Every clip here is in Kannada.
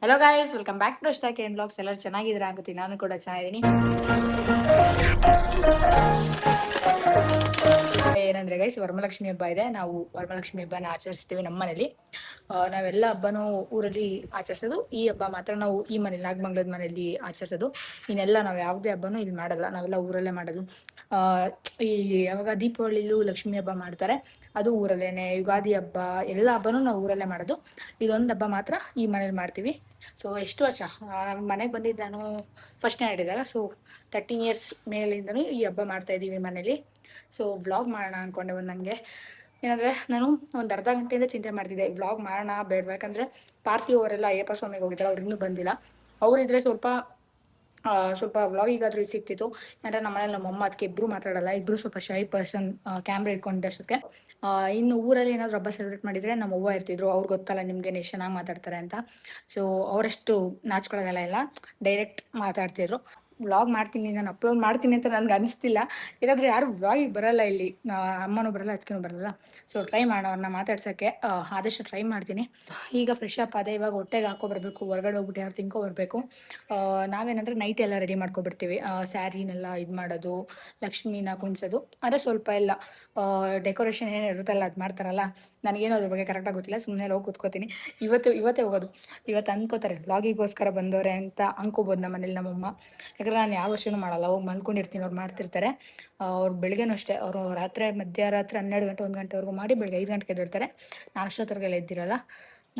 Hello guys, welcome back to stock ಏನ್ ಬ್ಲಾಗ್ಸ್. ಎಲ್ಲರೂ ಚೆನ್ನಾಗಿದ್ದೀರಾ ಅನ್ಕೋತೀನಿ. ನಾನು ಕೂಡ ಚೆನ್ನಾಗಿದ್ದೀನಿ. ಏನಂದ್ರೆ ಗೈಸ್, ವರಮಲಕ್ಷ್ಮಿ ಹಬ್ಬ ಇದೆ. ನಾವು ವರಮಲಕ್ಷ್ಮಿ ಹಬ್ಬನ ಆಚರಿಸ್ತೀವಿ ನಮ್ಮ ಮನೇಲಿ. ನಾವೆಲ್ಲ ಹಬ್ಬನೂ ಊರಲ್ಲಿ ಆಚರಿಸೋದು. ಈ ಹಬ್ಬ ಮಾತ್ರ ನಾವು ಈ ಮನೇಲಿ, ನಾಗಮಂಗಲದ ಮನೇಲಿ ಆಚರಿಸೋದು. ಇನ್ನೆಲ್ಲ ನಾವು ಯಾವುದೇ ಹಬ್ಬನೂ ಇಲ್ಲಿ ಮಾಡಲ್ಲ, ನಾವೆಲ್ಲ ಊರಲ್ಲೇ ಮಾಡೋದು. ಈ ಯಾವಾಗ ದೀಪಾವಳಿಲೂ ಲಕ್ಷ್ಮಿ ಹಬ್ಬ ಮಾಡ್ತಾರೆ, ಅದು ಊರಲ್ಲೇನೆ. ಯುಗಾದಿ ಹಬ್ಬ, ಎಲ್ಲ ಹಬ್ಬನೂ ನಾವು ಊರಲ್ಲೇ ಮಾಡೋದು. ಇದೊಂದು ಹಬ್ಬ ಮಾತ್ರ ಈ ಮನೇಲಿ ಮಾಡ್ತೀವಿ. ಸೊ ಎಷ್ಟು ವರ್ಷ ಮನೆಗೆ ಬಂದಿದ್ದು ನಾನು ಫಸ್ಟ್ ಸ್ಟ್ಯಾಂಡರ್ಡ್, ಸೊ 13 ಇಯರ್ಸ್ ಮೇಲಿಂದನೂ ಈ ಹಬ್ಬ ಮಾಡ್ತಾ ಇದ್ದೀವಿ ಮನೇಲಿ. ಸೊ ವ್ಲಾಗ್ ಮಾಡೋಣ ಅಂದ್ಕೊಂಡೆ. ನನಗೆ ಏನಂದರೆ, ನಾನು ಒಂದು ಅರ್ಧ ಗಂಟೆಯಿಂದ ಚಿಂತೆ ಮಾಡ್ತಿದ್ದೆ ವ್ಲಾಗ್ ಮಾಡೋಣ ಬೇಡವಾ. ಯಾಕಂದರೆ ಪಾರ್ಥಿವ್ ಅವರೆಲ್ಲ ಅಯ್ಯಪ್ಪ ಸ್ವಾಮಿಗೆ ಹೋಗಿದ್ದಾರೆ, ಅವ್ರು ಇನ್ನೂ ಬಂದಿಲ್ಲ. ಅವರಿದ್ರೆ ಸ್ವಲ್ಪ ವ್ಲಾಗಿಗಾದ್ರೂ ಸಿಗ್ತಿತ್ತು. ಯಾಕಂದರೆ ನಮ್ಮ ಮನೇಲಿ ನಮ್ಮಮ್ಮ ಅದಕ್ಕೆ ಇಬ್ಬರು ಮಾತಾಡಲ್ಲ, ಇಬ್ಬರು ಸ್ವಲ್ಪ ಶೈ ಪರ್ಸನ್, ಕ್ಯಾಮ್ರಾ ಇಟ್ಕೊಂಡಿದ್ದಷ್ಟಕ್ಕೆ. ಇನ್ನು ಊರಲ್ಲಿ ಏನಾದರೂ ಹಬ್ಬ ಸೆಲೆಬ್ರೇಟ್ ಮಾಡಿದರೆ ನಮ್ಮ ಅವ್ವ ಇರ್ತಿದ್ರು. ಅವ್ರಿಗೆ ಗೊತ್ತಲ್ಲ ನಿಮಗೆ ಎಷ್ಟು ಚೆನ್ನಾಗಿ ಮಾತಾಡ್ತಾರೆ ಅಂತ. ಸೊ ಅವರಷ್ಟು ನಾಚ್ಕೊಳ್ಳೋದೆಲ್ಲ ಇಲ್ಲ, ಡೈರೆಕ್ಟ್ ಮಾತಾಡ್ತಿದ್ರು. ವ್ಲಾಗ್ ಮಾಡ್ತೀನಿ, ನಾನು ಅಪ್ಲೋಡ್ ಮಾಡ್ತೀನಿ ಅಂತ ನನಗೆ ಅನಿಸ್ತಿಲ್ಲ. ಯಾಕಂದರೆ ಯಾರು ವ್ಲಾಗಿಗೆ ಬರಲ್ಲ ಇಲ್ಲಿ, ಅಮ್ಮನೂ ಬರಲ್ಲ, ಅದಕ್ಕೂ ಬರಲ್ಲ. ಸೊ ಟ್ರೈ ಮಾಡೋಣ, ಅವ್ರನ್ನ ಮಾತಾಡ್ಸೋಕ್ಕೆ ಆದಷ್ಟು ಟ್ರೈ ಮಾಡ್ತೀನಿ. ಈಗ ಫ್ರೆಶ್ ಅಪ್ ಅದೇ, ಇವಾಗ ಹೊಟ್ಟೆಗೆ ಹಾಕೊಬರ್ಬೇಕು, ಹೊರಗಡೆ ಹೋಗ್ಬಿಟ್ಟು ಯಾರು ತಿನ್ಕೊಬರ್ಬೇಕು. ನಾವೇನಂದರೆ ನೈಟ್ ಎಲ್ಲ ರೆಡಿ ಮಾಡ್ಕೊಬಿಡ್ತೀವಿ. ಸ್ಯಾರಿನೆಲ್ಲ ಇದು ಮಾಡೋದು, ಲಕ್ಷ್ಮೀನ ಕುಣಿಸೋದು, ಅದೇ ಸ್ವಲ್ಪ ಎಲ್ಲ ಡೆಕೋರೇಷನ್ ಏನು ಇರುತ್ತಲ್ಲ ಅದು ಮಾಡ್ತಾರಲ್ಲ. ನನಗೇನು ಅದ್ರ ಬಗ್ಗೆ ಕರೆಕ್ಟಾಗಿ ಗೊತ್ತಿಲ್ಲ, ಸುಮ್ಮನೆ ಹೋಗಿ ಕೂತ್ಕೋತೀನಿ. ಇವತ್ತೇ ಹೋಗೋದು. ಇವತ್ತು ಅಂದ್ಕೋತಾರೆ ವ್ಲಾಗಿಗೋಸ್ಕರ ಬಂದವ್ರೆ ಅಂತ ಅಂದ್ಕೋಬೋದು ನಮ್ಮ ಮನೇಲಿ ನಮ್ಮಮ್ಮ. ಯಾಕಂದರೆ ನಾನು ಯಾವ ವರ್ಷನೂ ಮಾಡಲ್ಲ, ಹೋಗಿ ಮಲ್ಕೊಂಡಿರ್ತೀನಿ, ಅವ್ರು ಮಾಡ್ತಿರ್ತಾರೆ. ಅವ್ರು ಬೆಳಗ್ಗೆನೂ ಅಷ್ಟೇ, ಅವರು ಮಧ್ಯರಾತ್ರಿ 12 ಗಂಟೆ 1 ಗಂಟೆವರೆಗೂ ಮಾಡಿ ಬೆಳಗ್ಗೆ 5 ಗಂಟೆಗೆ ಎದ್ದೇಳ್ತಾರೆ. ನಾನು ಅಷ್ಟೊತ್ತವರೆಗೆಲ್ಲ ಎದ್ದಿರಲ್ಲ.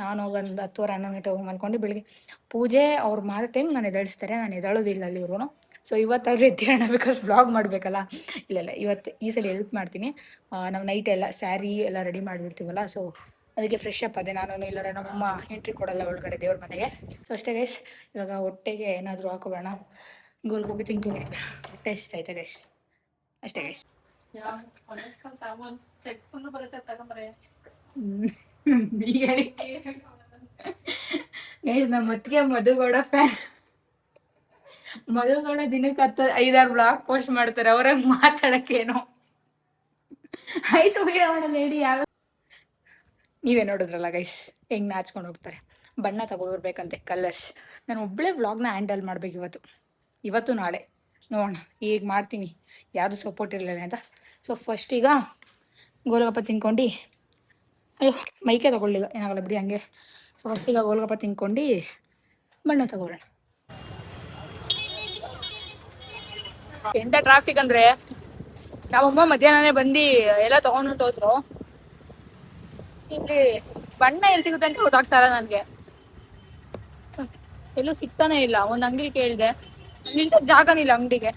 ನಾನು ಹೋಗಿ ಒಂದು 10 11 ಗಂಟೆ ಹೋಗಿ ಮಲ್ಕೊಂಡು ಬೆಳಿಗ್ಗೆ ಪೂಜೆ ಅವ್ರು ಮಾಡೋ ಟೈಮ್ ನಾನು ಎದ್ದೇಳಿಸ್ತಾರೆ. ನಾನು ಎದ್ದೇಳೋದಿಲ್ಲ ಅಲ್ಲಿವರೆಗೂ. ಸೊ ಇವತ್ತಾದರೂ ಎದ್ದಿರೋಣ, ಬಿಕಾಸ್ ವ್ಲಾಗ್ ಮಾಡಬೇಕಲ್ಲ. ಇಲ್ಲ ಇವತ್ತು ಈ ಸಲ ಹೆಲ್ಪ್ ಮಾಡ್ತೀನಿ. ನಾವು ನೈಟ್ ಎಲ್ಲ ಸ್ಯಾರಿ ಎಲ್ಲ ರೆಡಿ ಮಾಡಿಬಿಡ್ತೀವಲ್ಲ, ಸೊ ಅದಕ್ಕೆ ಫ್ರೆಶ್ ಅಪ್ ಅದೇ. ನಾನು ಇಲ್ಲರ ನಮ್ಮಮ್ಮ ಎಂಟ್ರಿ ಕೊಡಲ್ಲ ಒಳಗಡೆ ದೇವ್ರ ಮನೆಗೆ. ಸೊ ಅಷ್ಟೇ ಗೈಸ್, ಇವಾಗ ಹೊಟ್ಟೆಗೆ ಏನಾದರೂ ಹಾಕೋಬೇಡ, ಗೋಲ್ಗೋಬಿ ತಿಂತೀನಿ. ಹೊಟ್ಟೆ ಇಷ್ಟೈತೆ ಗೈಸ್, ಅಷ್ಟೇ ಗೈಸ್. ಗೈಸ್, ನಮ್ಮ ಅತ್ತಿಗೆ ಮಧುಗೌಡ ಫ್ಯಾನ್. ಮಧುಗೌಡ ದಿನಕ್ಕೆ 5-6 ಬ್ಲಾಗ್ ಪೋಸ್ಟ್ ಮಾಡ್ತಾರೆ, ಅವ್ರಾಗ ಮಾತಾಡೋಕ್ಕೇನೋ. ಆಯ್ತು ವೀಡಿಯೋ ಮಾಡಲ್ಲ ಹೇಳಿ. ನೀವೇ ನೋಡಿದ್ರಲ್ಲ ಗೈಸ್, ಹೆಂಗೆ ನಾಚ್ಕೊಂಡು ಹೋಗ್ತಾರೆ. ಬಣ್ಣ ತಗೊಬರ್ಬೇಕಂತೆ, ಕಲರ್ಸ್. ನಾನು ಒಬ್ಬಳೇ ವ್ಲಾಗ್ನ ಹ್ಯಾಂಡಲ್ ಮಾಡ್ಬೇಕು ಇವತ್ತು ನಾಳೆ ನೋಡೋಣ. ಈಗ ಮಾಡ್ತೀನಿ, ಯಾರು ಸಪೋರ್ಟ್ ಇರಲಿಲ್ಲ ಅಂತ. ಸೊ ಫಸ್ಟ್ ಈಗ ಗೋಲ್ಗಪ್ಪ ತಿನ್ಕೊಂಡು, ಅಯ್ಯೋ ಮೈಕೆ ತೊಗೊಳ್ಳಿಲ್ಲ, ಏನಾಗಲ್ಲ ಬಿಡಿ ಹಂಗೆ. ಸೊ ಫಸ್ಟ್ ಈಗ ಗೋಲ್ಗಪ್ಪ ತಿನ್ಕೊಂಡು ಬಣ್ಣ ತಗೊಳ್ಳೋಣ. ಎಂಥ ಟ್ರಾಫಿಕ್ ಅಂದರೆ, ನಾವಮ್ಮ ಮಧ್ಯಾಹ್ನನೇ ಬಂದು ಎಲ್ಲ ತೊಗೊಂಡು ಹೋದ್ರು. ಇಲ್ಲಿ ಬಣ್ಣ ಎಲ್ಲಿ ಸಿಗುತ್ತೆ ಅಂತ ಗೊತ್ತಾಗ್ತಾರ ನನಗೆ, ಎಲ್ಲೂ ಸಿಗ್ತಾನೆ ಇಲ್ಲ. ಒಂದು ಅಂಗಡಿ ಕೇಳಿದೆ, ನಿಲ್ಸಕ್ ಜಾಗನೇ ಇಲ್ಲ ಅಂಗಡಿಗೆ.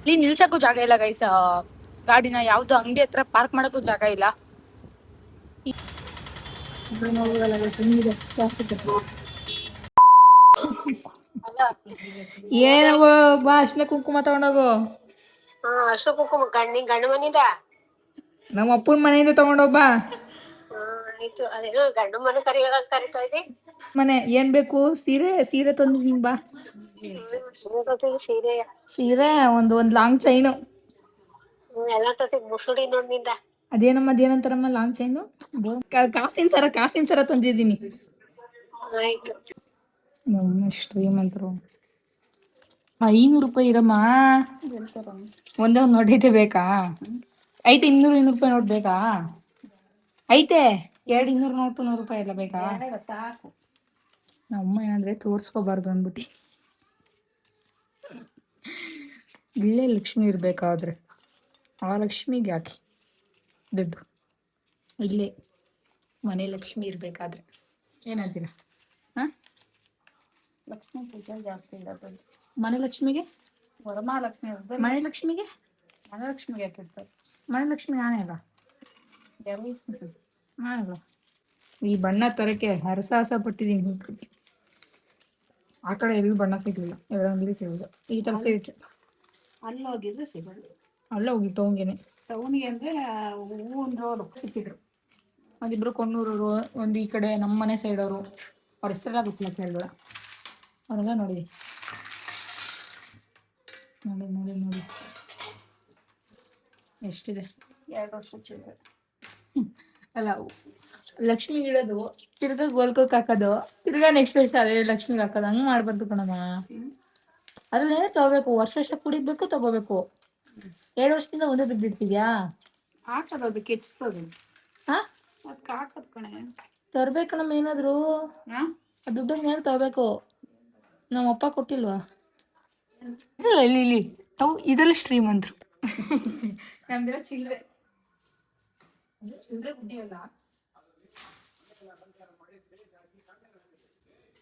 ಇಲ್ಲಿ ನಿಲ್ಸಕ್ಕೂ ಜಾಗ ಇಲ್ಲ ಗೈಸ್, ಗಾಡಿನ ಯಾವ್ದು ಅಂಗಡಿ ಹತ್ರ ಪಾರ್ಕ್ ಮಾಡೋಕ್ಕೂ ಜಾಗ ಇಲ್ಲ. ಏನವ ಬಾ, ಅರ್ಶಿನ ಕುಂಕುಮ ತಗೊಂಡೋಗು. ಅಶೋಕ ಕುಂಕುಮ ಗಂಡ ಮನಿದ, ನಮ್ಮ ಅಪ್ಪನ ಮನೆಯಿಂದ ತಗೊಂಡೋಗ್ಬಾ. ಆಯ್ತು. ಅದೇನೋ ಗಂಡು ಮನೆ ಕರಿತಾ ಇದೆ. ಮನೆ ಏನ್ ಬೇಕು? ಸೀರೆ ತಂದಿದ್ದೀನಿ ಬಾ. ಸೀರೆ ಒಂದ್ ಲಾಂಗ್ ಚೈನು ಎಲ್ಲ ಮುಸುಡಿ ನೋಡಿಂದ. ಅದೇನಂತಾರಮ್ಮ ಲಾಂಗ್ ಚೈನು? ಕಾಸಿನ ಸರ ತಂದಿದ್ದೀನಿ. ಆಯ್ತು. ಶ್ರೀಮಂತರು. 500 ರೂಪಾಯಿ ಇರಮ್ಮ, ಒಂದೇ ಒಂದು ನೋಟ್ ಬೇಕಾ? ಐತೆ 200 ರೂಪಾಯಿ ನೋಟ್ ಬೇಕಾ? ಐತೆ 200 ನೋಟು 100 ರೂಪಾಯಿ ಎಲ್ಲ ಬೇಕಾ? ಸಾಕು. ನಮ್ಮಮ್ಮ ಏನಂದ್ರೆ ತೋರ್ಸ್ಕೋಬಾರ್ದು ಅಂದ್ಬಿಟ್ಟು. ಇಲ್ಲೇ ಲಕ್ಷ್ಮಿ ಇರ್ಬೇಕಾದ್ರೆ ಆ ಲಕ್ಷ್ಮಿಗೆ ಯಾಕೆ ದುಡ್ಡು? ಇಲ್ಲೇ ಮನೆ ಲಕ್ಷ್ಮಿ ಇರ್ಬೇಕಾದ್ರೆ ಏನಂತೀರ? ಲಕ್ಷ್ಮಿ ಪೂಜೆ ಜಾಸ್ತಿ ಇರೋದು ಮನೆ ಲಕ್ಷ್ಮಿಗೆ. ವರಮಹಾಲಕ್ಷ್ಮಿ ಇರ್ತದೆ ಮನೆ ಲಕ್ಷ್ಮಿಗೆ. ಯಾಕೆ ಇರ್ತಾರೆ? ಮನೆ ಲಕ್ಷ್ಮಿ ನಾನೇ ಅಲ್ಲ, ನಾನಲ್ಲ. ಈ ಬಣ್ಣ ತರಕ್ಕೆ ಹರಸಾಹಸ ಪಟ್ಟಿದ್ದೀನಿ. ಆ ಕಡೆ ಎಲ್ಲೂ ಬಣ್ಣ ಸಿಗ್ಲಿಲ್ಲ, ಎರಡು ಅಂಗಡಿ ಕೇಳಿದೆ. ಈ ತರ ಸೀಟ್ ಅಲ್ಲಿ ಹೋಗಿದ್ರೆ ಸಿಗೋದು. ಅಲ್ಲ ಹೋಗಿ ಟೌನ್ಗೆ ಅಂದ್ರೆ ಹೂವಿನ ರೋಡ್ ಸಿಕ್ಕಿದ್ರು. ಒಂದಿಬ್ರು ಕೊಣ್ಣೂರವರು, ಒಂದು ಈ ಕಡೆ ನಮ್ಮ ಮನೆ ಸೈಡ್ ಅವರು, ಅವ್ರ ಹೆಸರೆಲ್ಲ ಗೊತ್ತಿಲ್ಲ, ಕೇಳಿಲ್ಲ. ಅವರೆಲ್ಲ ನೋಡಿ ಎಷ್ಟಿದೆ. 2 ವರ್ಷ ಚಿಲ್ಲರೆ ಅಲ್ಲ, ಲಕ್ಷ್ಮಿ ಇಡೋದು, ತಿರ್ಗಾ ಗೋಲ್ಕೋಕ್ ಹಾಕೋದು, ತಿರ್ಗಾ ನೆಕ್ಸ್ಟ್ ವರ್ಷ ಅದೇ ಲಕ್ಷ್ಮಿಗೆ ಹಾಕೋದು, ಹಂಗ್ ಮಾಡ್ಬಾರ್ದು ಕಣಮ್ಮ. ಅದ್ರಲ್ಲೇನೋ ತಗೋಬೇಕು, ವರ್ಷ ಕುಡಿಬೇಕು, ತಗೋಬೇಕು. 2 ವರ್ಷದಿಂದ ಒಂದೇ ದುಡ್ಡು ಇಡ್ತಿದ್ಯಾ? ಹಾಕೋದು ಅದಕ್ಕೆ ಹೆಚ್ಚಿಸೋದು. ಹಾ, ಅದಕ್ಕೆ ಹಾಕೋದು ಕಣೆ. ತರ್ಬೇಕು ನಮ್ಮ ಏನಾದ್ರು ಆ ದುಡ್ಡನ್ನ ಏನು ತಗೋಬೇಕು. ನಮ್ಮ ಅಪ್ಪ ಕೊಟ್ಟಿಲ್ವಾ? ಇಲ್ಲ ಇಲ್ಲಿ ನಾವು ಇದ್ರಲ್ಲಿ ಶ್ರೀಮಂತರು. ನಮ್ದಿರೋ ಚಿಲ್ಲರೆ ಬುದ್ಧಿ ಅಲ್ಲ.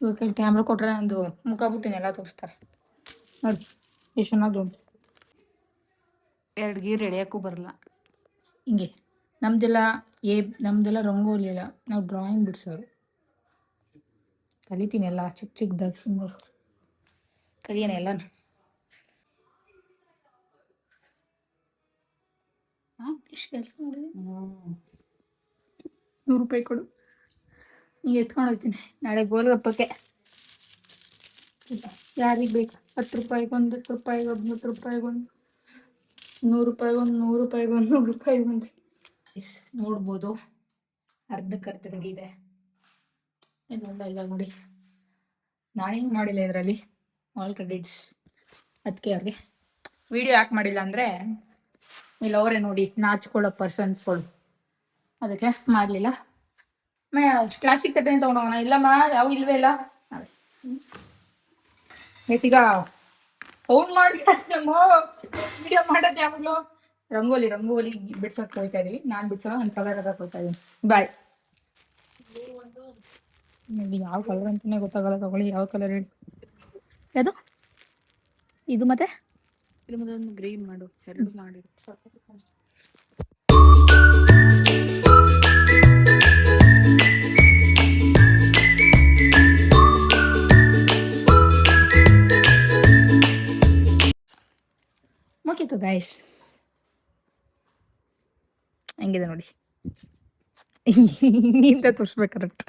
ಇವ್ರ ಕೈ ಕ್ಯಾಮ್ರಾ ಕೊಟ್ರೆ ನಂದು ಮುಖ ಬಿಟ್ಟಿನೆಲ್ಲ ತೋರಿಸ್ತಾರೆ ನೋಡಿ, ಎಷ್ಟು ಚೆನ್ನಾಗಿ ಉಂಟು. 2 ಗೀರ್ ಎಳೆಯೋಕ್ಕೂ ಬರಲ್ಲ. ಹಿಂಗೆ ನಮ್ದೆಲ್ಲ ರಂಗೋಲಿ ಅಲ್ಲ, ನಾವು ಡ್ರಾಯಿಂಗ್ ಬಿಡ್ಸೋರು. ಕಲಿತೀನಿ ಎಲ್ಲ ಚಿಕ್ಕದಾಗಿ ಸುಮ್ಮನೆ ಕಲಿಯೋಣ ಎಲ್ಲನೂ. ಎಷ್ಟು ಕೆಲಸ ಮಾಡಿದೆ. 100 ರೂಪಾಯಿ ಕೊಡು, ಈಗ ಎತ್ಕೊಂಡು ಹೋಗ್ತೀನಿ ನಾಳೆ ಗೋಲ್ಗಪ್ಪಕ್ಕೆ. ಯಾರಿಗೆ ಬೇಕು? 10 ರೂಪಾಯಿಗೊಂದು, 10 ರೂಪಾಯಿಗೊಂದು, 20 ರೂಪಾಯಿಗೊಂದು, 100 ರೂಪಾಯಿಗೊಂದು, 100 ರೂಪಾಯಿಗೊಂದು, 100 ರೂಪಾಯಿಗೊಂದು. ನೋಡ್ಬೋದು ಅರ್ಧಕ್ಕರ್ಧ ರೆಡಿ ಇದೆ. ಇಲ್ಲ ನೋಡಿ, ನಾನೇನು ಮಾಡಿಲ್ಲ ಇದರಲ್ಲಿ, ಆಲ್ ಕ್ರೆಡಿಟ್ಸ್ ಅದಕ್ಕೆ ಅವ್ರಿಗೆ. ವಿಡಿಯೋ ಯಾಕೆ ಮಾಡಿಲ್ಲ ಅಂದರೆ ಇಲ್ಲ ಅವರೇ ನೋಡಿ ನಾಚ್ಕೊಳ್ಳೋ ಪರ್ಸನ್ಸ್ಗಳು, ಅದಕ್ಕೆ ಮಾಡಲಿಲ್ಲ. ಕ್ಲಾಸಿಕ್ ತಟ್ಟೆ ತೊಗೊಂಡೋಗೋಣ. ಇಲ್ಲಮ್ಮ ಯಾವ ಇಲ್ವೇ ಇಲ್ಲ. ಈಗ ಫೋನ್ ಮಾಡಿ ನಮ್ಮ ವಿಡಿಯೋ ಮಾಡೋದು ಯಾವಾಗಲೂ ರಂಗೋಲಿ ಬಿಡ್ಸೋಕೆ ಹೋಗ್ತಾ ಇದೀವಿ. ನಾನು ಬಿಡ್ಸೋಣ, ನನ್ನ ಕಲರ್ ಅದಕ್ಕೆ ಹೋಗ್ತಾ ಇದೀನಿ. ಬಾಯ್. ಯಾವ ಕಲರ್ ಅಂತಾನೆ ಗೊತ್ತಾಗಲ್ಲ. ತಗೊಳ್ಳಿ, ಯಾವ ಕಲರ್ ಹೇಳಿ. ಯಾವುದು ಇದು? ಮತ್ತೆ ಇದು ಮತ್ತೆ ಒಂದು ಗ್ರೀನ್ ಮಾಡು, 2 ಮಾಡಿ. ಮುಗೀತು ಗೈಸ್, ಹೆಂಗಿದೆ ನೋಡಿ. ಹಿಂಗಿಂತ ತೋರಿಸ್ಬೇಕು ಕರೆಕ್ಟ್.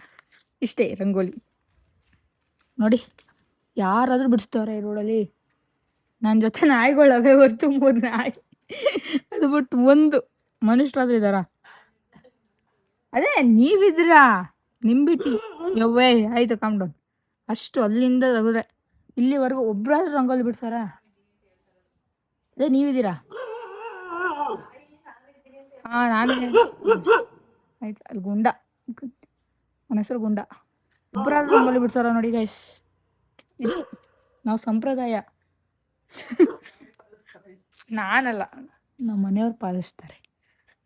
ಇಷ್ಟೇ ರಂಗೋಲಿ ನೋಡಿ. ಯಾರಾದರೂ ಬಿಡಿಸ್ತವ್ರೆ ಈ ರೋಡಲ್ಲಿ. ನನ್ನ ಜೊತೆ ನಾಯಿಗಳವೆ ಹೊರ್ತು 3 ನಾಯಿ, ಅದು ಬಿಟ್ಟು ಒಂದು ಮನುಷ್ಯರಾದ್ರೂ ಇದ್ದಾರ? ಅದೇ ನೀವಿದ್ದೀರಾ, ನಿಂಬಿಟ್ಟು ಯವ್ವೇ ಆಯ್ತು ಕಾಮ್ ಡೌನ್. ಅಷ್ಟು ಅಲ್ಲಿಂದ ತೆಗೆದ್ರೆ ಇಲ್ಲಿವರೆಗೂ ಒಬ್ರಾದ್ರೂ ರಂಗೋಲಿ ಬಿಡ್ಸಾರ? ಅದೇ ನೀವಿದ್ದೀರಾ. ನಾನು ಆಯ್ತು. ಅಲ್ಲಿ ಗುಂಡ, ನನ್ನ ಹೆಸರು ಗುಂಡ. ಒಬ್ಬರಾದ್ರೂ ರಂಗೋಲಿ ಬಿಡ್ಸಾರ ನೋಡಿ ಗೈಸ್. ಇದು ನಾವು ಸಂಪ್ರದಾಯ. ನಾನಲ್ಲ, ನಮ್ಮ ಮನೆಯವ್ರು ಪಾಲಿಸ್ತಾರೆ,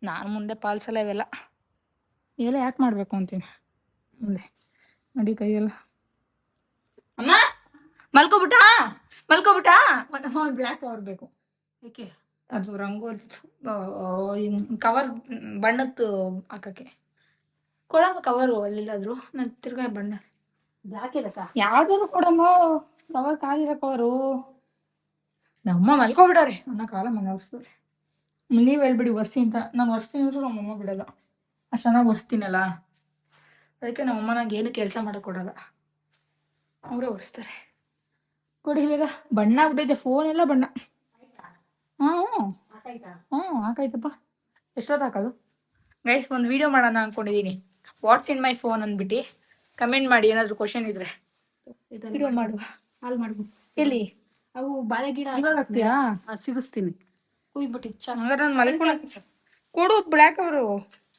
ನಾನು ಮುಂದೆ ಪಾಲಿಸಲ್ಲ. ಇವೆಲ್ಲ ಯಾಕೆ ಮಾಡಬೇಕು ಅಂತೀನಿ ಮುಂದೆ ನೋಡಿ. ಕೈಯೆಲ್ಲ ಅಮ್ಮ ಮಲ್ಕೋಬಿಟ್ಟ ಬ್ಲ್ಯಾಕ್ ಕವರ್ ಬೇಕು. ಏಕೆ? ಅದು ರಂಗೋಲಿ ಕವರ್ ಬಣ್ಣದ್ದು ಹಾಕಕ್ಕೆ ಕೊಡಮ್ಮ. ಕವರು ಅಲ್ಲಿಲ್ಲಾದ್ರು ನಾನು ತಿರ್ಗಾ ಬಣ್ಣ ಬ್ಲ್ಯಾಕ್ ಇರತ್ತಾ? ಯಾವ್ದಾದ್ರು ಕೊಡಮ್ಮ ಕವರ್, ಕಾಲಿರೋ ಕವರು. ನಮ್ಮ ಮಲ್ಕೊಬಿಡಾರೆ, ನನ್ನ ಕಾಲ ಮನೆ ಒರೆಸ್ತಾರೆ. ನೀವು ಹೇಳ್ಬಿಡಿ ಒರೆಸಿ ಅಂತ. ನಾನು ಒರೆಸ್ತೀನಿ ಅಂದ್ರೂ ನಮ್ಮಮ್ಮ ಬಿಡಲ್ಲ, ಅಷ್ಟು ಚೆನ್ನಾಗಿ ಒರೆಸ್ತೀನಲ್ಲ. ಅದಕ್ಕೆ ನಮ್ಮಮ್ಮ ನಂಗೆ ಏನು ಕೆಲಸ ಮಾಡೋಕೆ ಕೊಡಲ್ಲ, ಅವರೇ ಒರೆಸ್ತಾರೆ. ಕೊಡಿ ಬೇಗ. ಬಣ್ಣ ಆಗ್ಬಿಟ್ಟೈತೆ ಫೋನ್ ಎಲ್ಲ ಬಣ್ಣ. ಹಾಕಾಯ್ತಪ್ಪ. ಎಷ್ಟೊತ್ತು ಹಾಕೋದು ಗೈಸ್? ಒಂದು ವಿಡಿಯೋ ಮಾಡೋಣ ಅಂದ್ಕೊಂಡಿದ್ದೀನಿ. ವಾಟ್ಸ್ ಇನ್ ಮೈ ಫೋನ್ ಅಂದ್ಬಿಟ್ಟು ಕಮೆಂಟ್ ಮಾಡಿ, ಏನಾದರೂ ಕ್ವಶನ್ ಇದ್ರೆ. ವಿಡಿಯೋ ಮಾಡುವ. ಹಾಲು ಮಾಡ್ಬೋದು. ಎಲ್ಲಿ? ಅವು ಬಾಳೆ ಗಿಡ ಇವಾಗ ಹಾಕ್ತೀರಾ? ಸಿಗಿಸ್ತೀನಿ. ಕುಯ್ಬಿಟ್ಟು ಹಂಗಾರೆ ನಾನು ಮಲ್ಕೊಳ್ಳೋಕೆ ಕೊಡು ಬ್ಲ್ಯಾಕ್ ಅವರು.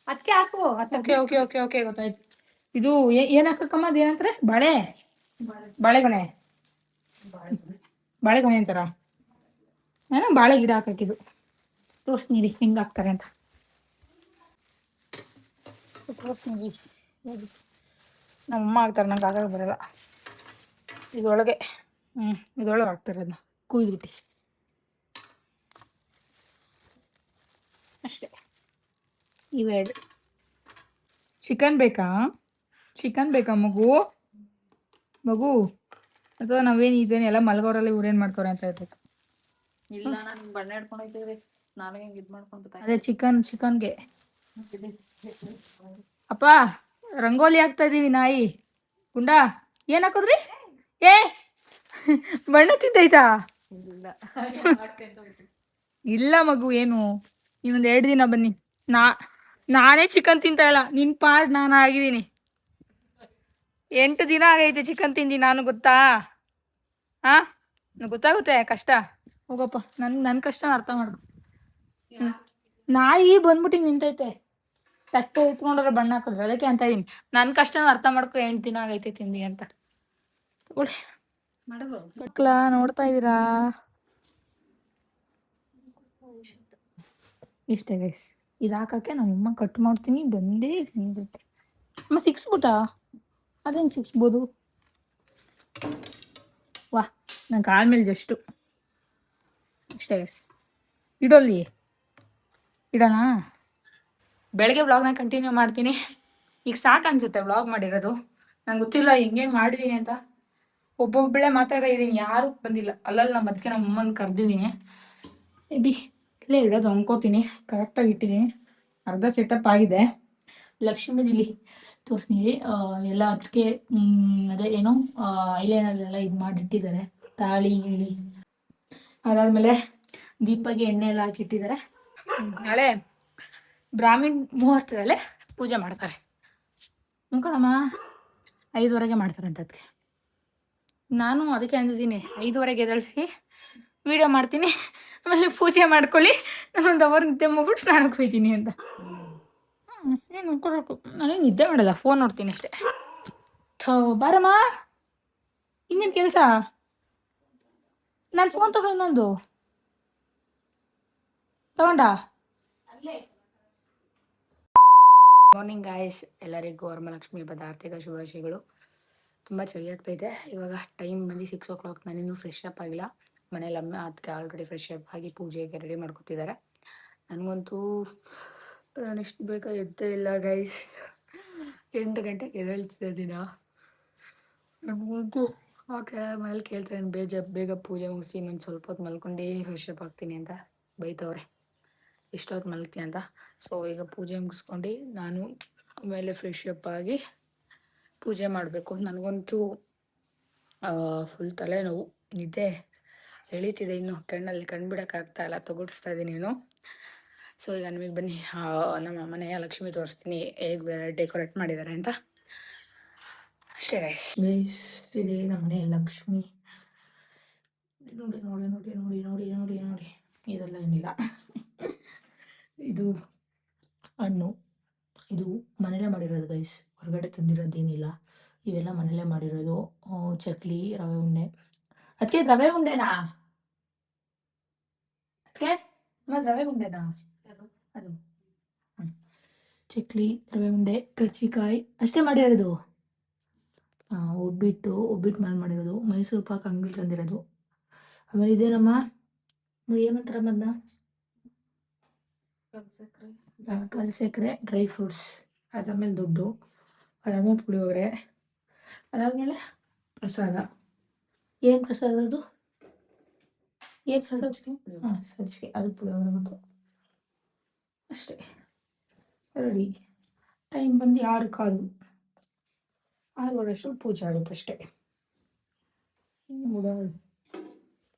ಅದಕ್ಕೆ ಹಾಕು. ಓಕೆ ಗೊತ್ತಾಯ್ತು. ಇದು ಏನು ಹಾಕಕ್ಕಮ್ಮ? ಅದು ಏನಂತಾರೆ? ಬಾಳೆಗೊನೆ ಅಂತಾರ. ನಾನು ಬಾಳೆ ಗಿಡ ಹಾಕಿದ್ದು ತೋರಿಸ್ತೀನಿ ಹೆಂಗೆ ಹಾಕ್ತಾರೆ ಅಂತ. ತೋರಿಸ್ತೀನಿ. ನಮ್ಮಮ್ಮ ಹಾಕ್ತಾರೆ, ನಂಗೆ ಹಾಕಕ್ಕೆ ಬರಲ್ಲ. ಇದರೊಳಗೆ ಹಾಕ್ತಾರೆ ಅದನ್ನ ಕುಯ್ದ್ಬಿಟ್ಟು ಅಷ್ಟೇ. ಇವೆರಡು. ಚಿಕನ್ ಬೇಕಾ ಮಗು ಅಥವಾ ನಾವೇನು ಇದೇನೆಲ್ಲ ಮಲಗೋರಲ್ಲಿ ಇವ್ರೇನು ಮಾಡ್ತಾರೆ ಅಂತ ಹೇಳ್ಬೇಕು. ಇಲ್ಲ, ನಾನು ಬಣ್ಣ ಹಿಡ್ಕೊಂಡು ಹೋಗ್ತಿದ್ರಿ, ನಾವೇ ಹಿಂಗೆ ಇದು ಮಾಡ್ಕೊಂಡು. ಅದೇ ಚಿಕನ್ಗೆ ಅಪ್ಪ ರಂಗೋಲಿ ಹಾಕ್ತಾ ಇದೀವಿ. ನಾಯಿ ಗುಂಡ ಏನ್ ಹಾಕೋದ್ರಿ? ಬಣ್ಣ ತಿಂತೈತಾ? ಇಲ್ಲ ಮಗು, ಏನು ಇನ್ನೊಂದು 2 ದಿನ ಬನ್ನಿ. ನಾನೇ ಚಿಕನ್ ತಿಂತಾ ಇಲ್ಲ, ನಿನ್ನ ಪಾಸ್ ನಾನು ಆಗಿದ್ದೀನಿ. 8 ದಿನ ಆಗೈತೆ ಚಿಕನ್ ತಿಂದು ನಾನು, ಗೊತ್ತಾ? ಹಾಂ, ಗೊತ್ತಾಗುತ್ತೆ ಕಷ್ಟ. ಹೋಗಪ್ಪ, ನನ್ನ ಕಷ್ಟ ಅರ್ಥ ಮಾಡು. ನಾಯಿ ಬಂದ್ಬಿಟ್ಟು ನಿಂತೈತೆ, ತಟ್ಟೆ ಎತ್ಕೊಂಡ್ರೆ ಬಣ್ಣ ಹಾಕಿದ್ರು, ಅದಕ್ಕೆ ಅಂತ ಇದೀನಿ. ನನ್ನ ಕಷ್ಟನ ಅರ್ಥ ಮಾಡ್ಕೊ, 8 ದಿನ ಆಗೈತೆ ತಿಂದು ಅಂತ. ತಗೊಳ್ಳಿ ಮಕ್ಕಳ, ನೋಡ್ತಾ ಇದ್ದೀರಾ? ಇಷ್ಟೇ ಗೈಸ್, ಇದು ಹಾಕಕ್ಕೆ ನಮ್ಮಮ್ಮ ಕಟ್ ಮಾಡ್ತೀನಿ ಬಂದೇ ನಿಂತೈತೆ. ಅಮ್ಮ ಸಿಕ್ಸ್ಬಿಟ್ಟ, ಅದೇನು ಸಿಕ್ಸ್ಬೋದು? ವಾ, ನನ್ನ ಕಾಲ ಮೇಲೆ ಜಸ್ಟು. ಇಷ್ಟೇ ಗೈಸ್, ಇಡೋಲ್ಲಿ ಇಡೋಣ. ಬೆಳಗ್ಗೆ ವ್ಲಾಗ್ನ ಕಂಟಿನ್ಯೂ ಮಾಡ್ತೀನಿ. ಈಗ ಸಾಕು ಅನ್ಸುತ್ತೆ ವ್ಲಾಗ್ ಮಾಡಿರೋದು. ನಂಗೆ ಗೊತ್ತಿಲ್ಲ ಹೆಂಗೆ ಮಾಡಿದ್ದೀನಿ ಅಂತ. ಒಬ್ಬೊಬ್ಬಳೆ ಮಾತಾಡ್ತಾ ಇದ್ದೀನಿ, ಯಾರು ಬಂದಿಲ್ಲ. ಅಲ್ಲಲ್ಲಿ ನಮ್ಮ ಅದಕ್ಕೆ ನಮ್ಮ ಅಮ್ಮನ ಕರೆದಿದ್ದೀನಿ. ಮೇಬಿ ಇಲ್ಲೇ ಇಡೋದು ಅನ್ಕೋತೀನಿ. ಕರೆಕ್ಟಾಗಿ ಇಟ್ಟಿದ್ದೀನಿ, ಅರ್ಧ ಸೆಟಪ್ ಆಗಿದೆ. ಲಕ್ಷ್ಮೀದಿಲಿ ತೋರಿಸ್ತೀನಿ ಎಲ್ಲ. ಅದಕ್ಕೆ ಅದೇ ಏನೋ ಐಲೈನರ್ಲೆಲ್ಲ ಇದು ಮಾಡಿಟ್ಟಿದ್ದಾರೆ, ತಾಳಿ ಗಿಳಿ. ಅದಾದಮೇಲೆ ದೀಪಗೆ ಎಣ್ಣೆ ಎಲ್ಲ ಹಾಕಿಟ್ಟಿದ್ದಾರೆ. ನಾಳೆ ಬ್ರಾಹ್ಮಣ ಮುಹೂರ್ತದಲ್ಲೇ ಪೂಜೆ ಮಾಡ್ತಾರೆ. ಕಣಮ್ಮ 5:30ಗೆ ಮಾಡ್ತಾರೆ ಅಂತ. ಅದಕ್ಕೆ ನಾನು ಅದಕ್ಕೆ ಅಂದಿದ್ದೀನಿ 5:30ಗೆ ಎದ್ದೇಳಿಸಿ ವಿಡಿಯೋ ಮಾಡ್ತೀನಿ, ಆಮೇಲೆ ಪೂಜೆ ಮಾಡ್ಕೊಳ್ಳಿ, ನಾನೊಂದು ಅವರ್ ನಿದ್ದೆ ಮುಗ್ಬಿಟ್ಟು ಸ್ನಾನಕ್ಕೆ ಹೋಗ್ತೀನಿ ಅಂತ. ಏನು ಅನ್ಕೊಳ್ಬೇಕು, ನಾನೇನು ನಿದ್ದೆ ಮಾಡಲ್ಲ, ಫೋನ್ ನೋಡ್ತೀನಿ ಅಷ್ಟೇ. ಬಾರಮ್ಮ, ಇನ್ನೇನು ಕೆಲಸ? ನಾನು ಫೋನ್ ತಗೋ, ಇನ್ನೊಂದು ತಗೊಂಡ. ಮಾರ್ನಿಂಗ್ ಗಾಯ್ಸ್, ಎಲ್ಲರಿಗೂ ವರಮಹಾಲಕ್ಷ್ಮಿ ಹಬ್ಬದ ಆರ್ಥಿಕ ಶುಭಾಶಯಗಳು. ತುಂಬ ಚಳಿ ಆಗ್ತೈತೆ. ಇವಾಗ ಟೈಮ್ ಬಂದು 6 o'clock. ನಾನಿನ್ನೂ ಫ್ರೆಶ್ ಅಪ್ ಆಗಿಲ್ಲ. ಮನೇಲಿ ಅಮ್ಮ ಅದಕ್ಕೆ ಆಲ್ರೆಡಿ ಫ್ರೆಶ್ ಅಪ್ ಆಗಿ ಪೂಜೆಗೆ ರೆಡಿ ಮಾಡ್ಕೊತಿದ್ದಾರೆ. ನನಗಂತೂ ನಾನೆಷ್ಟು ಬೇಗ ಎದ್ದೇ ಇಲ್ಲ ಗೈಸ್. 8 ಗಂಟೆಗೆ ಎದ್ದೇಳ್ತಿದ್ದೆ ದಿನ. ನನಗಂತೂ ಓಕೆ, ಮನೇಲಿ ಕೇಳ್ತಾಯಿದ್ದೀನಿ ಬೇಗ ಪೂಜೆ ಮುಗಿಸಿ ಇನ್ನೊಂದು ಸ್ವಲ್ಪ ಹೊತ್ತು ಮಲ್ಕೊಂಡು ಫ್ರೆಶ್ ಅಪ್ ಆಗ್ತೀನಿ ಅಂತ ಬೈತವ್ರೆ, ಇಷ್ಟೊತ್ತು ಮಲ್ಗ್ತೀನಿ ಅಂತ. ಸೊ ಈಗ ಪೂಜೆ ಮುಗಿಸ್ಕೊಂಡು ನಾನು ಆಮೇಲೆ ಫ್ರೆಶ್ ಅಪ್ ಆಗಿ ಪೂಜೆ ಮಾಡಬೇಕು. ನನಗಂತೂ ಫುಲ್ ತಲೆನೋವು, ನಿದ್ದೆ ಎಳೀತಿದೆ. ಇನ್ನು ಕಣ್ಣಲ್ಲಿ ಕಣ್ಬಿಡೋಕ್ಕಾಗ್ತಾ ಇಲ್ಲ, ತಗೊಡಿಸ್ತಾ ಇದ್ದೀನಿ ನಾನು. ಸೊ ಈಗ ನಿಮಗೆ ಬನ್ನಿ ನಮ್ಮ ಮನೆಯ ಲಕ್ಷ್ಮಿ ತೋರಿಸ್ತೀನಿ, ಹೇಗೆ ಡೆಕೋರೇಟ್ ಮಾಡಿದ್ದಾರೆ ಅಂತ ಅಷ್ಟೇ ಗೈಸ್. ಇದೆ ನಮ್ಮ ಮನೆಯ ಲಕ್ಷ್ಮಿ. ನೋಡಿ ನೋಡಿ ನೋಡಿ ನೋಡಿ ನೋಡಿ ನೋಡಿ ನೋಡಿ, ಇದೆಲ್ಲ ಏನಿಲ್ಲ. ಇದು ಹಣ್ಣು, ಇದು ಮನೇಲೇ ಮಾಡಿರೋದು ಗೈಸ್, ಹೊರಗಡೆ ತಂದಿರೋದೇನಿಲ್ಲ. ಇವೆಲ್ಲ ಮನೇಲೇ ಮಾಡಿರೋದು. ಚಕ್ಲಿ, ರವೆ ಉಂಡೆ. ಅದಕ್ಕೆ ರವೆ ಉಂಡೆನಾ? ಅದಕ್ಕೆ ಮತ್ತು ರವೆ ಉಂಡೆನಾ? ಅದು ಚಕ್ಲಿ, ರವೆ ಉಂಡೆ, ಕಜ್ಜಿಕಾಯಿ ಅಷ್ಟೇ ಮಾಡಿರೋದು. ಒಬ್ಬಿಟ್ಟು ಮೇಲೆ ಮಾಡಿರೋದು. ಮೈಸೂರು ಪಾಕ್ ಅಂಗಡಿ ತಂದಿರೋದು. ಆಮೇಲೆ ಇದೇನಮ್ಮ, ಏನಂತಾರ ಅದನ್ನ? ಕಲ್ಸಕ್ರೆ, ಡ್ರೈ ಫ್ರೂಟ್ಸ್. ಅದಾದ್ಮೇಲೆ ದುಡ್ಡು, ಅದಾದ್ಮೇಲೆ ಪುಳಿಯೋಗರೆ, ಅದಾದಮೇಲೆ ಪ್ರಸಾದ. ಏನು ಪ್ರಸಾದ ಅದು? ಏನು ಸಜ್ಜಿಗೆ? ಹಾಂ, ಸಜ್ಜಿಗೆ. ಅದು ಪುಳಿಯೋಗರೆ ಗೊತ್ತು ಅಷ್ಟೇ. ರೆಡಿ. ಟೈಮ್ ಬಂದು 6:15, 6:15 ಪೂಜೆ ಆಗುತ್ತೆ ಅಷ್ಟೇ.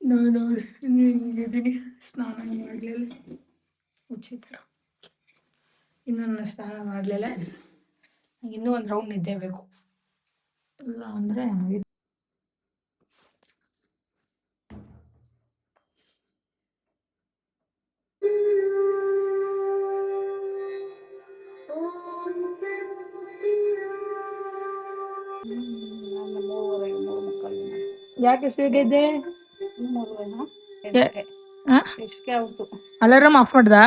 ನಾನು ಹಿಂಗಿದ್ದೀನಿ, ಸ್ನಾನ ಮಾಡಲಿಲ್ಲ. ವಿಚಿತ್ರ, ಇನ್ನೂ ನನ್ನ ಸ್ನಾನ ಮಾಡಲಿಲ್ಲ. ಇನ್ನೂ ಒಂದು ರೌಂಡ್ ನಿದ್ದೆ ಬೇಕು, ಇಲ್ಲ ಅಂದರೆ ಯಾಕೆ ಬೇಕಿದ್ದೆ? ಅಲಾರಾಮ್ ಆಫ್ ಮಾಡ್ದ?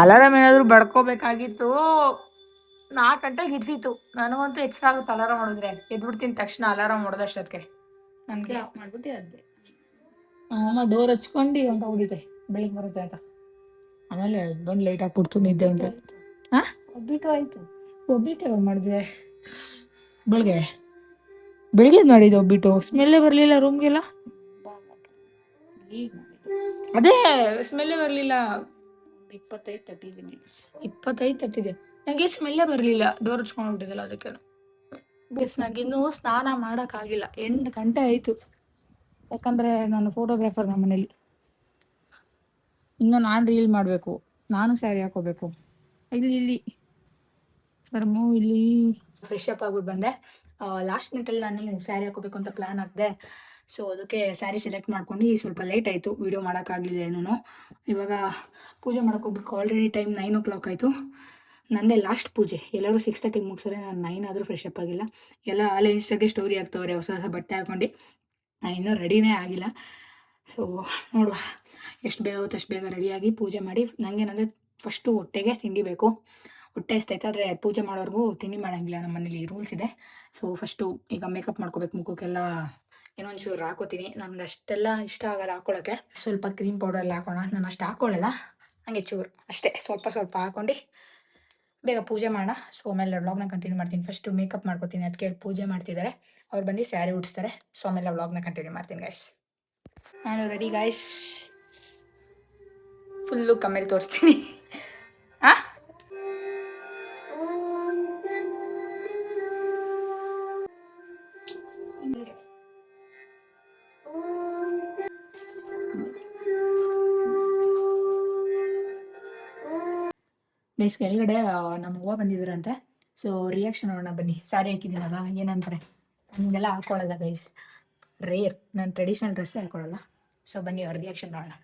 ಅಲಾರಾಮ್ ಏನಾದ್ರು ಬಡ್ಕೋಬೇಕಾಗಿತ್ತು. 4 ಗಂಟೆಗೆ ಹಿಡ್ಸಿತ್ತು. ನನಗಂತೂ ಎಚ್ಚರ ಆಗುತ್ತೆ ಅಲಾರಾಮ್ ಮಾಡಿದ್ರೆ, ಎದ್ಬಿಡ್ತೀನಿ ತಕ್ಷಣ ಅಲಾರಾಮ್ ಹೊಡೆದಷ್ಟೊತ್ತಿಗೆ. ನನಗೆ ಆಫ್ ಮಾಡ್ಬಿಟ್ಟು ಅದೇ ಅಮ್ಮ ಡೋರ್ ಹಚ್ಕೊಂಡು ಅಂತ ಹೊಡಿತೆ ಬೆಳಿಗ್ಗೆ ಬರುತ್ತೆ ಅಂತ. ಆಮೇಲೆ ಬಂದು ಲೈಟ್ ಹಾಕ್ಬಿಡ್ತು, ನಿದ್ದೆ ಉಂಟು. ಹಾಂ, ಒಬ್ಬಿಟ್ಟು ಆಯಿತು. ಒಬ್ಬಿಟ್ಟು ಯಾವಾಗ ಮಾಡಿದೆ? ಬೆಳಿಗ್ಗೆ ಮಾಡಿದ್ದು ಒಬ್ಬಿಟ್ಟು. ಸ್ಮೆಲ್ಲೇ ಬರಲಿಲ್ಲ ರೂಮ್ಗೆಲ್ಲ. ಅದೇ ಸ್ಮೆಲ್ಲೇ ಬರಲಿಲ್ಲ. 25 ತಟ್ಟಿದ್ದೀನಿ. 25 ತಟ್ಟಿದೆ. ನನಗೆ ಸ್ಮೆಲ್ಲೇ ಬರಲಿಲ್ಲ, ಡೋರ್ ಹಚ್ಕೊಂಡ್ಬಿಟ್ಟಿದ್ದಲ್ಲ ಅದಕ್ಕೆ. ನನಗಿನ್ನೂ ಸ್ನಾನ ಮಾಡೋಕ್ಕಾಗಿಲ್ಲ. 8 ಗಂಟೆ ಆಯಿತು. ಯಾಕಂದರೆ ನಾನು ಫೋಟೋಗ್ರಾಫರ್ ನಮ್ಮ ಮನೇಲಿ. ಇನ್ನು ನಾನು ರೀಲ್ ಮಾಡಬೇಕು, ನಾನು ಸ್ಯಾರಿ ಹಾಕೋಬೇಕು. ಇಲ್ಲಿ ಬರ್ಮೋ ಇಲ್ಲಿ ಫ್ರೆಶ್ ಅಪ್ ಆಗ್ಬಿಟ್ಟು ಬಂದೆ. ಲಾಸ್ಟ್ ಮಿನಿಟಲ್ಲಿ ನಾನು ಸ್ಯಾರಿ ಹಾಕೋಬೇಕು ಅಂತ ಪ್ಲ್ಯಾನ್ ಹಾಕಿದೆ. ಸೊ ಅದಕ್ಕೆ ಸ್ಯಾರಿ ಸೆಲೆಕ್ಟ್ ಮಾಡ್ಕೊಂಡು ಸ್ವಲ್ಪ ಲೇಟ್ ಆಯಿತು, ವೀಡಿಯೋ ಮಾಡೋಕ್ಕಾಗಲಿಲ್ಲ ಏನೂ. ಇವಾಗ ಪೂಜೆ ಮಾಡೋಕೆ ಹೋಗ್ಬೇಕು. ಆಲ್ರೆಡಿ ಟೈಮ್ 9 o'clock ಆಯಿತು. ನನ್ನದೇ ಲಾಸ್ಟ್ ಪೂಜೆ. ಎಲ್ಲರೂ 6:30 ಮುಗಿಸೋರೆ, ನಾನು 9 ಆದರೂ ಫ್ರೆಶ್ ಅಪ್ ಆಗಿಲ್ಲ. ಎಲ್ಲ ಅಲ್ಲೇ ಇನ್ಸ್ಟಾಗೆ ಸ್ಟೋರಿ ಆಗ್ತವ್ರೆ ಹೊಸ ಹೊಸ ಬಟ್ಟೆ ಹಾಕ್ಕೊಂಡು. ನಾನು ಇನ್ನೂ ರೆಡಿನೇ ಆಗಿಲ್ಲ. ಸೊ ನೋಡುವ, ಎಷ್ಟು ಬೇಗ ಆಗುತ್ತೆ ಅಷ್ಟು ಬೇಗ ರೆಡಿಯಾಗಿ ಪೂಜೆ ಮಾಡಿ. ನನಗೇನಂದರೆ ಫಸ್ಟು ಹೊಟ್ಟೆಗೆ ತಿಂಡಿ ಬೇಕು. ಹೊಟ್ಟೆ ಎಷ್ಟೈತೆ ಆದರೆ ಪೂಜೆ ಮಾಡೋರ್ಗೂ ತಿಂಡಿ ಮಾಡೋಂಗಿಲ್ಲ, ನಮ್ಮ ಮನೇಲಿ ರೂಲ್ಸ್ ಇದೆ. ಸೊ ಫಸ್ಟು ಈಗ ಮೇಕಪ್ ಮಾಡ್ಕೋಬೇಕು, ಮುಖಕ್ಕೆಲ್ಲ ಏನೋ ಒಂಚೂರು ಹಾಕೋತೀನಿ. ನನಗೆ ಅಷ್ಟೆಲ್ಲ ಇಷ್ಟ ಆಗಲ್ಲ ಹಾಕೊಳ್ಳೋಕ್ಕೆ. ಸ್ವಲ್ಪ ಕ್ರೀಮ್ ಪೌಡರ್ ಎಲ್ಲ ಹಾಕೋಣ, ನಾನು ಅಷ್ಟು ಹಾಕ್ಕೊಳ್ಳಲ್ಲ, ಹಾಗೆ ಚೂರು ಅಷ್ಟೇ ಸ್ವಲ್ಪ ಸ್ವಲ್ಪ ಹಾಕ್ಕೊಂಡು ಬೇಗ ಪೂಜೆ ಮಾಡೋಣ. ಸೊ ಆಮೇಲೆ ವ್ಲಾಗ್ನ ಕಂಟಿನ್ಯೂ ಮಾಡ್ತೀನಿ. ಫಸ್ಟು ಮೇಕಪ್ ಮಾಡ್ಕೋತೀನಿ, ಅದಕ್ಕೆ ಪೂಜೆ ಮಾಡ್ತಿದ್ದಾರೆ, ಅವ್ರು ಬಂದು ಸ್ಯಾರಿ ಉಡಿಸ್ತಾರೆ. ಸೊ ಆಮೇಲೆ ವ್ಲಾಗ್ನ ಕಂಟಿನ್ಯೂ ಮಾಡ್ತೀನಿ ಗೈಸ್. ನಾನು ರೆಡಿ ಗೈಸ್, ಫುಲ್ಲು ಕಮ್ಮೇಲೆ ತೋರಿಸ್ತೀನಿ. ಹಾಂ ಗೈಸ್, ಕೆಳಗಡೆ ನಮ್ಮ ಹೂವು ಬಂದಿದ್ದಾರಂತೆ. ಸೊ ರಿಯಾಕ್ಷನ್ ನೋಡೋಣ ಬನ್ನಿ. ಸ್ಯಾರಿ ಹಾಕಿದ್ದೀನಲ್ಲ, ಏನಂತಾರೆ. ನಿಮಗೆಲ್ಲ ಹಾಕೊಳ್ಳಲ್ಲ ಗೈಸ್, ರೇರ್, ನಾನು ಟ್ರೆಡಿಷ್ನಲ್ ಡ್ರೆಸ್ಸೇ ಹಾಕೊಳ್ಳಲ್ಲ. ಸೊ ಬನ್ನಿ ಅವ್ರ ರಿಯಾಕ್ಷನ್ ನೋಡೋಣ.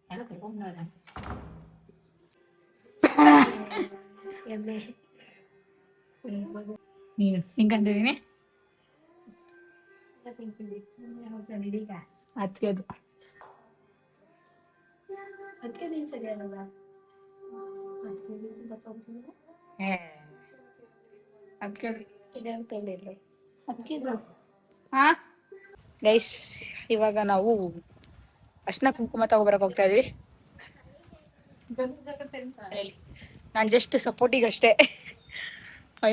ಎಲ್ಲ ಕರ್ಕೊಂಡ್ಬಂದ ನೀನು ಹಿಂಗಂತಿದ್ದೀನಿ. ಅದಕ್ಕೆ ಅದು ಹಾಂ ಗೈಸ್, ಇವಾಗ ನಾವು ಅರ್ಶಿನ ಕುಂಕುಮ ತಗೊಬರಕ್ಕೆ ಹೋಗ್ತಾ ಇದೀವಿ. ನಾನು ಜಸ್ಟ್ ಸಪೋರ್ಟಿಗೆ ಅಷ್ಟೇ,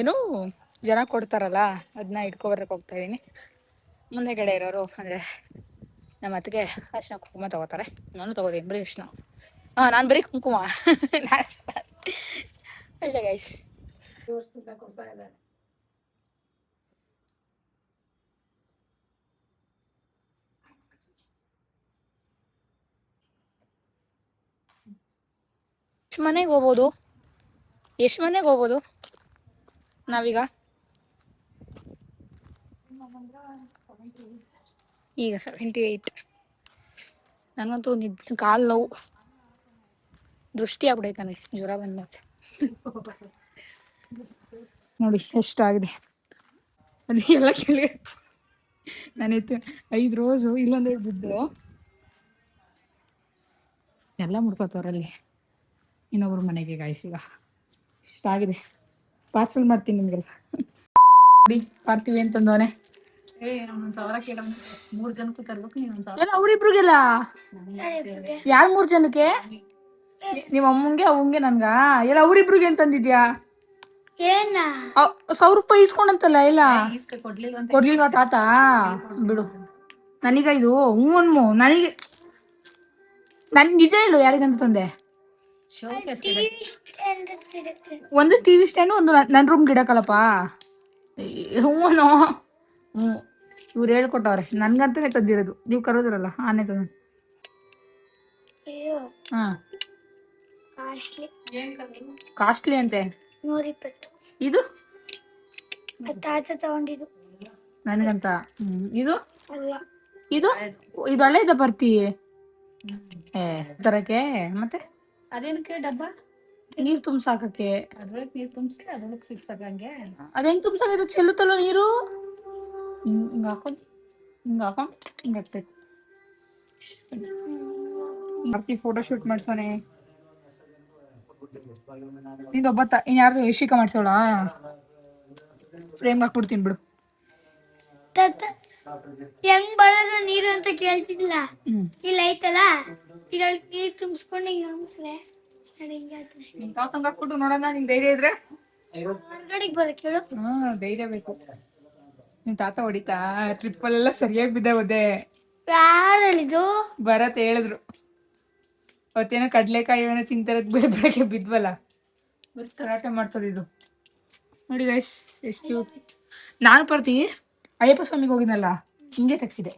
ಏನು ಜನ ಕೊಡ್ತಾರಲ್ಲ ಅದನ್ನ ಇಟ್ಕೊಬರಕ್ಕೆ ಹೋಗ್ತಾ ಇದ್ದೀನಿ. ಮುಂದೆ ಕಡೆ ಇರೋರು ಅಂದರೆ ನಮ್ಮ ಅತ್ತಿಗೆ ಅರ್ಶಿನ ಕುಂಕುಮ ತಗೋತಾರೆ, ನಾನು ತಗೋತೀನಿ ಬರೀ ಅರ್ಶಿನ. ನಾನು ಬರೀ ಕುಂಕುಮ ಅಷ್ಟೇ ಗೈಸ್. ಎಷ್ಟು ಮನೆಗೆ ಹೋಗ್ಬೋದು ನಾವೀಗ? ಈಗ 78. ನನಗಂತೂ ಕಾಲು ನೋವು, ದೃಷ್ಟಿ ಆಗ್ಬಿಡೈತೆ ನನಗೆ, ಜ್ವರ ಬಂದೈತೆ ನೋಡಿ ಎಷ್ಟಾಗಿದೆ. ಅದು ಎಲ್ಲ ಕೆಳಗೆ ನಾನಿತ್ತು 5 ರೋಸು ಇಲ್ಲೊಂದು ಬಿದ್ದು ಎಲ್ಲ ಮುಡ್ಕೋತವ್ರಲ್ಲಿ ಇನ್ನೊಬ್ರು ಮನೆಗೆ ಗಾಯ್ಸ್. ಈಗ ಇಷ್ಟಾಗಿದೆ, ಪಾರ್ಸಲ್ ಮಾಡ್ತೀನಿ ನಿಮಗೆಲ್ಲ. ನೋಡಿ ಪಾರ್ತೀವಿ ಅಂತಂದವನೆ. 1,000 ಕೇಳ, 3 ಜನಕ್ಕೂ ತರ್ಬೇಕು. ನೀನು 1,000 ಎಲ್ಲ ಅವ್ರಿಬ್ರಿಗೆಲ್ಲ? ಯಾರು 3 ಜನಕ್ಕೆ? ನಿಮ್ಮ ಅಮ್ಮಂಗೆ ಅವಂಗೆ ನನ್ಗ? ಎಲ್ಲ ಅವ್ರಿಬ್ರಿಗೆ ಅಂತಂದಿದ್ಯಾ? 1,000 ರೂಪಾಯಿ ಇಸ್ಕೊಂಡಂತಲ್ಲ ಎಲ್ಲ ಕೊಡ್ಲಿಲ್ವಾ ತಾತ? ಬಿಡು, ನನಗ ಇದು ಹ್ಞೂ ನನಗೆ, ನನ್ ನಿಜ ಹೇಳು ಯಾರಿಗಂತ ತಂದೆ? ಒಂದು ಟಿವಿ ಸ್ಟ್ಯಾಂಡ್, ಒಂದು ನನ್ನ ರೂಮ್ ಗಿಡಕಲ್ಲಪ್ಪ. ಹ್ಞೂ ಇವ್ರು ಹೇಳ್ಕೊಟ್ಟವ್ರೆ, ನನ್ಗಂತಾನೆ ತಂದಿರೋದು. ನೀವು ಕರೋದಿರಲ್ಲ ಆನೆ ತಂದ. ಹಾಂ ಕಾಸ್ಟ್ಲಿ ಅಂತೆ. 120 ಇದು ತಾತ ತಗೊಂಡಿದ್ದು ನನಗಂತ. ಇದು ಅಲ್ಲ, ಇದು ಇದು ಹಳೇದ ಬರ್ತಿ ತರಕ್ಕೆ. ಮತ್ತೆ ಅದೇನಕ್ಕೆ ಡಬ್ಬ? ನೀರ್ ತುಂಬಸಾಕಕ್ಕೆ. ಅದ್ರೊಳಗೆ ನೀರು ತುಂಬಿಸಿ ಅದ್ರೊಳಗೆ ಸಿಕ್ಸಕ್ಕಂಗೆ. ಅದ ಹೆಂಗ್ ತುಂಬಸಾಕ ಚೆಲ್ಲುತ್ತಲ್ಲ ನೀರು? ಹಿಂಗ ಹಾಕೊಂಡು ಹಿಂಗ ಹಾಕ್ಬೇಕು. ಬರ್ತಿ ಫೋಟೋ ಶೂಟ್ ಮಾಡ್ಸೋನೆ. ನಿಂದೊಬ್ಬ ಇನ್ಯಾರು ಯಶಿಕ ಮಾಡ್ಸೋಳ? ಫ್ರೇಮ್ ಹಾಕ್ಬಿಡ್ತೀನಿ ಬಿಡು. ಹೆಂಗ್ ಬರೋದು ನೀರು ಅಂತ ಕೇಳ್ತಿಲ್ಲ. ಇಲ್ಲ ಐತಲ್ಲ, ಇದ್ರೊಳಗೆ ನೀರು ತುಂಬಿಸ್ಕೊಂಡು ನಿನ್ ತಾತಂಗ್ ಹಾಕ್ಬಿಟ್ಟು ನೋಡೋಣ. ನಿಂಗ್ ಧೈರ್ಯ ಇದ್ರೆ ಹೊರಗಡೆಗೆ ಬರಕ್ ಹೇಳು. ಧೈರ್ಯ ಬೇಕು. ನಿನ್ ತಾತ ಹೊಡಿತಾ? ಟ್ರಿಪ್ಪಲ್ಲೆಲ್ಲ ಸರಿಯಾಗಿ ಬಿದ್ದೆ ಒದ್ದೆ. ಯಾರು ಹೇಳಿದ್ದು? ಬರತ್ ಹೇಳಿದ್ರು. ಅವತ್ತೇನೋ ಕಡ್ಲೆಕಾಯಿ ಏನೋ ತಿಂತಾರದ್ ಬೆಳಗ್ಗೆ ಬಿದ್ವಲ್ಲ, ಕರಾಟೆ ಮಾಡ್ಸೋದಿದು ನೋಡಿ ಗೈಸ್ ಎಷ್ಟು. ನಾನು ಬರ್ತಿ ಅಯ್ಯಪ್ಪ ಸ್ವಾಮಿಗೆ ಹೋಗಿದ್ನಲ್ಲ, ಹಿಂಗೆ ತೆಗ್ಸಿದೆ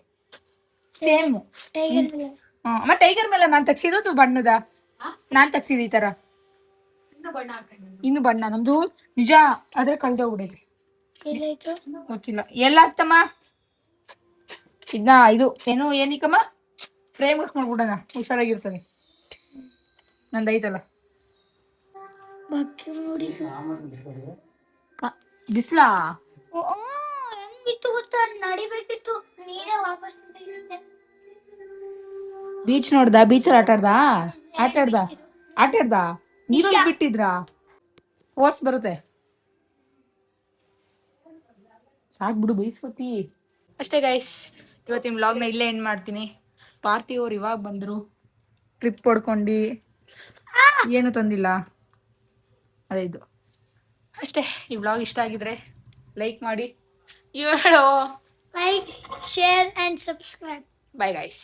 ಸೇಮ್. ಅಮ್ಮ ಟೈಗರ್ ಮೇಲೆ ನಾನು ತೆಗ್ಸಿದ್ದು ಅಥವಾ ಬಣ್ಣದ? ನಾನು ತೆಗ್ಸಿದೆ ಈ ತರ. ಇನ್ನು ಬಣ್ಣ ನಮ್ದು ನಿಜ ಆದ್ರೆ ಕಳ್ದೋಗ್ಬಿಡೈತೆ. ಎಲ್ಲಾಯ್ತು ಗೊತ್ತಿಲ್ಲ ಎಲ್ಲ ಆಗ್ತಮ್ಮ. ಇದನ್ನ ಇದು ಏನು ಏನಿಕಮ್ಮ ಫ್ರೇಮ್ ಮಾಡ್ಬಿಡೋಣ, ಹುಷಾರಾಗಿರ್ತದೆ. ನಂದೈತಲ್ಲ ಬಾಕಿ ನೋಡಿದ್ದು ಬಿಸ್ಲಾ. ಹೆಂಗಿತ್ತು ಗೊತ್ತಾ, ನಡಿಬೇಕಿತ್ತು, ನೀರೇ ವಾಪಸ್ ಬಂದಿರುತ್ತೆ. ಬೀಚ್ ನೋಡ್ದ? ಬೀಚಲ್ಲಿ ಆಟಾಡ್ದ ನೀರಲ್ಲಿ ಬಿಟ್ಟಿದ್ರಾ? ಫೋರ್ಸ್ ಬರುತ್ತೆ. ಸಾಕ್ ಬಿಡು ಬೈಸ್ಕೊತಿ. ಅಷ್ಟೇ ಗೈಸ್, ಇವತ್ತಿನ ವ್ಲಾಗ್ನ ಇಲ್ಲೇ ಎಂಡ್ ಮಾಡ್ತೀನಿ. ಪಾರ್ಥಿವ್ ಅವ್ರು ಇವಾಗ ಬಂದರು, ಟ್ರಿಪ್ ಹೊಡ್ಕೊಂಡು ಏನು ತಂದಿಲ್ಲ. ಅದೇ ಇದು ಅಷ್ಟೇ. ಈ ವ್ಲಾಗ್ ಇಷ್ಟ ಆಗಿದ್ರೆ ಲೈಕ್ ಮಾಡಿ, ಹೇಳೋ like, share and subscribe. Bye guys.